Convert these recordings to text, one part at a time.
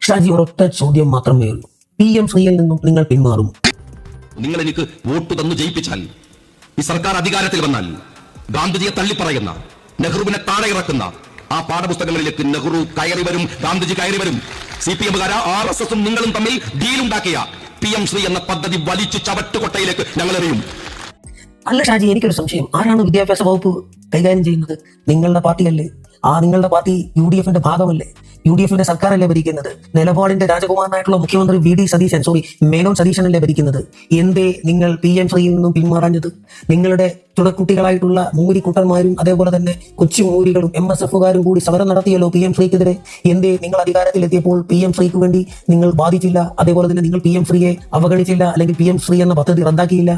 ഷാജി, ഒരൊറ്റ ചോദ്യം മാത്രമേ ഉള്ളൂ. PM ശ്രീയിൽ നിന്നും നിങ്ങൾ പിന്മാറും? നിങ്ങൾ എനിക്ക് വോട്ട് തന്നു ജയിപ്പിച്ചാൽ, ഈ സർക്കാർ അധികാരത്തിൽ വന്നാൽ, ഗാന്ധിജിയെ തള്ളിപ്പറയുന്ന, നെഹ്റുവിനെ താഴെ ഇറക്കുന്ന ആ പാഠപുസ്തകങ്ങളിലേക്ക് നെഹ്റു കയറി വരും, ഗാന്ധിജി കയറി വരും. CPM-കാര RSS-ഉം നിങ്ങളും തമ്മിൽ ഡീലുണ്ടാക്കിയ PM ശ്രീ എന്ന പദ്ധതി വലിച്ചു ചവറ്റുകൊട്ടയിലേക്ക് ഞങ്ങൾ എറിയും. അല്ല ഷാജി, എനിക്കൊരു സംശയം. ആരാണ് വിദ്യാഭ്യാസ വകുപ്പ് കൈകാര്യം ചെയ്യുന്നത്? നിങ്ങളുടെ പാർട്ടിയല്ലേ? നിങ്ങളുടെ പാർട്ടി UDF-ന്റെ ഭാഗമല്ലേ? UDF-ന്റെ സർക്കാരല്ലേ ഭരിക്കുന്നത്? നിലപാടിന്റെ രാജകുമാരനായിട്ടുള്ള മുഖ്യമന്ത്രി മേനോൻ സതീശനല്ലേ ഭരിക്കുന്നത്? എന്തേ നിങ്ങൾ PM ശ്രീയിൽ നിന്നും പിന്മാറാഞ്ഞത്? നിങ്ങളുടെ തുടക്കുട്ടികളായിട്ടുള്ള മൂരിക്കുട്ടന്മാരും അതേപോലെ തന്നെ കൊച്ചു മൂരികളും MSF-കാരും കൂടി സമരം നടത്തിയല്ലോ PM ശ്രീക്കെതിരെ. എന്തേ നിങ്ങൾ അധികാരത്തിലെത്തിയപ്പോൾ PM ശ്രീക്ക് വേണ്ടി നിങ്ങൾ ബാധിച്ചില്ല? അതേപോലെ തന്നെ നിങ്ങൾ PM ശ്രീയെ അവഗണിച്ചില്ല, അല്ലെങ്കിൽ PM ശ്രീ എന്ന പദ്ധതി റദ്ദാക്കിയില്ല?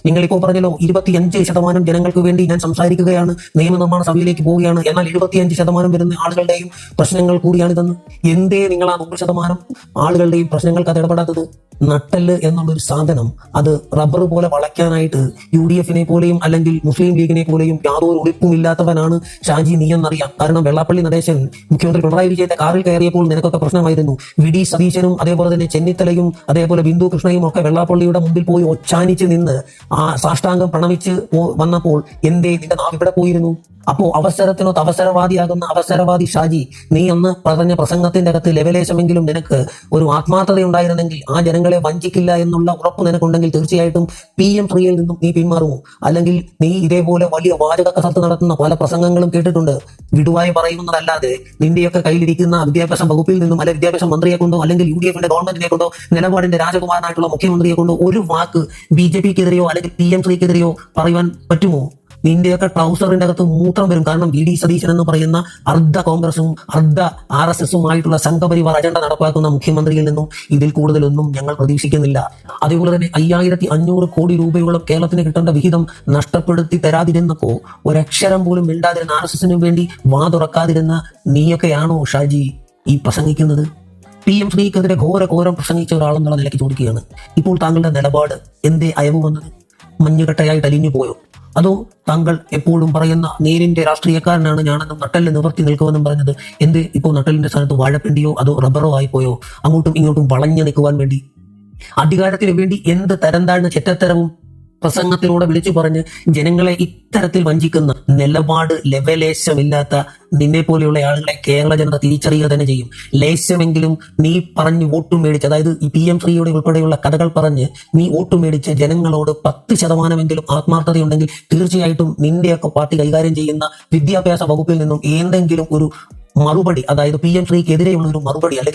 നിങ്ങളിപ്പോ പറഞ്ഞല്ലോ 25% ജനങ്ങൾക്ക് വേണ്ടി ഞാൻ സംസാരിക്കുകയാണ്, നിയമനിർമ്മാണ സഭയിലേക്ക് പോവുകയാണ്, എന്നാൽ 75% വരുന്ന ആളുകളുടെയും പ്രശ്നങ്ങൾ കൂടിയാണിതെന്ന്. എന്തേ നിങ്ങൾ ആ 100% ആളുകളുടെയും പ്രശ്നങ്ങൾക്ക് അത് ഇടപെടാത്തത്? നട്ടല് എന്നുള്ളൊരു സാധനം അത് റബ്ബർ പോലെ വളയ്ക്കാനായിട്ട് UDF-നെ പോലെയും അല്ലെങ്കിൽ മുസ്ലിം ലീഗിനെ പോലെയും യാതൊരു ഒളിപ്പുമില്ലാത്തവനാണ് ഷാജി നീ എന്നറിയാം. കാരണം വെള്ളാപ്പള്ളി നടേശൻ മുഖ്യമന്ത്രി പിണറായി വിജയന്റെ കാറിൽ കയറിയപ്പോൾ നിനക്കൊക്കെ പ്രശ്നമായിരുന്നു. VD സതീശനും അതേപോലെ തന്നെ ചെന്നിത്തലയും അതേപോലെ ബിന്ദു കൃഷ്ണയും ഒക്കെ വെള്ളാപ്പള്ളിയുടെ മുമ്പിൽ പോയി ഒച്ചാനിച്ച് നിന്ന് ആ സാഷ്ടാംഗം പ്രണമിച്ച് വന്നപ്പോൾ എന്തേ നിന്റെ നാം ഇവിടെ പോയിരുന്നു? അപ്പോ അവസരത്തിനൊത്ത് അവസരവാദിയാകുന്ന അവസരവാദി ഷാജി, നീ അന്ന് പറഞ്ഞ പ്രസംഗത്തിന്റെ അകത്ത് ലെവലേശമെങ്കിലും നിനക്ക് ഒരു ആത്മാർത്ഥതയുണ്ടായിരുന്നെങ്കിൽ, ആ ജനങ്ങളെ വഞ്ചിക്കില്ല എന്നുള്ള ഉറപ്പ് നിനക്കുണ്ടെങ്കിൽ തീർച്ചയായിട്ടും PM ശ്രീയിൽ നിന്നും നീ പിന്മാറുമോ? അല്ലെങ്കിൽ നീ ഇതേപോലെ വലിയ വാചക കസർത്ത് നടത്തുന്ന പല പ്രസംഗങ്ങളും കേട്ടിട്ടുണ്ട്. വിടുവായി പറയുന്നതല്ലാതെ നിന്റെയൊക്കെ കയ്യിലിരിക്കുന്ന വിദ്യാഭ്യാസ വകുപ്പിൽ നിന്നും അല്ലെ വിദ്യാഭ്യാസ മന്ത്രിയെ കൊണ്ടോ അല്ലെങ്കിൽ UDF-ന്റെ ഗവൺമെന്റിനെ കൊണ്ടോ നിലപാടിന്റെ രാജകുമാരനായിട്ടുള്ള മുഖ്യമന്ത്രിയെ കൊണ്ടോ ഒരു വാക്ക് BJP-ക്കെതിരെയോ അല്ലെങ്കിൽ PM ശ്രീക്കെതിരെയോ പറയുവാൻ പറ്റുമോ? നിന്റെയൊക്കെ ട്രൗസറിന്റെ അകത്ത് മൂത്രം വരും. കാരണം VD സതീശൻ എന്ന് പറയുന്ന അർദ്ധ കോൺഗ്രസും അർദ്ധ RSS-ഉമായിട്ടുള്ള സംഘപരിവാർ അജണ്ട നടപ്പാക്കുന്ന മുഖ്യമന്ത്രിയിൽ നിന്നും ഇതിൽ കൂടുതലൊന്നും ഞങ്ങൾ പ്രതീക്ഷിക്കുന്നില്ല. അതേപോലെ തന്നെ 5500 കോടി രൂപയോളം കേരളത്തിന് കിട്ടേണ്ട വിഹിതം നഷ്ടപ്പെടുത്തി തരാതിരുന്നപ്പോ ഒരക്ഷരം പോലും മിണ്ടാതിരുന്ന RSS-ന് വേണ്ടി വാ തുറക്കാതിരുന്ന നീയൊക്കെയാണോ ഷാജി ഈ പ്രസംഗിക്കുന്നത്? PM ശ്രീക്കെതിരെ ഘോരം പ്രസംഗിച്ച ഒരാളെന്നുള്ള നിലയ്ക്ക് ചോദിക്കുകയാണ്. ഇപ്പോൾ താങ്കളുടെ നിലപാട് എന്തേ അയവ് വന്നത്? മഞ്ഞുകട്ടയായിട്ട് അലിഞ്ഞു പോയോ? അതോ താങ്കൾ എപ്പോഴും പറയുന്ന നേരിന്റെ രാഷ്ട്രീയക്കാരനാണ് ഞാനെന്നും നട്ടലിന് നിവർത്തി നിൽക്കുമെന്നും പറഞ്ഞത് എന്ത് ഇപ്പോൾ നട്ടലിന്റെ സ്ഥാനത്ത് വാഴപ്പിണ്ടിയോ അതോ റബ്ബറോ ആയിപ്പോയോ? അങ്ങോട്ടും ഇങ്ങോട്ടും വളഞ്ഞു നിൽക്കുവാൻ വേണ്ടി, അധികാരത്തിന് വേണ്ടി എന്ത് തരം താഴ്ന്ന ചെറ്റത്തരവും പ്രസംഗത്തിലൂടെ വിളിച്ചു പറഞ്ഞ് ജനങ്ങളെ ഇത്തരത്തിൽ വഞ്ചിക്കുന്ന നിലപാട് ലെവലേശമില്ലാത്ത നിന്നെ പോലെയുള്ള ആളുകളെ കേരള ജനത തിരിച്ചറിയുക തന്നെ ചെയ്യും. ലേശമെങ്കിലും നീ പറഞ്ഞ് വോട്ട് മേടിച്ച്, അതായത് ഈ PM ശ്രീയുടെ ഉൾപ്പെടെയുള്ള കഥകൾ പറഞ്ഞ് നീ വോട്ട് മേടിച്ച് ജനങ്ങളോട് 10% ആത്മാർത്ഥതയുണ്ടെങ്കിൽ തീർച്ചയായിട്ടും നിന്റെയൊക്കെ പാർട്ടി കൈകാര്യം ചെയ്യുന്ന വിദ്യാഭ്യാസ വകുപ്പിൽ നിന്നും എന്തെങ്കിലും ഒരു മറുപടി, അതായത് PM ശ്രീക്കെതിരെയുള്ള ഒരു മറുപടി അല്ലെങ്കിൽ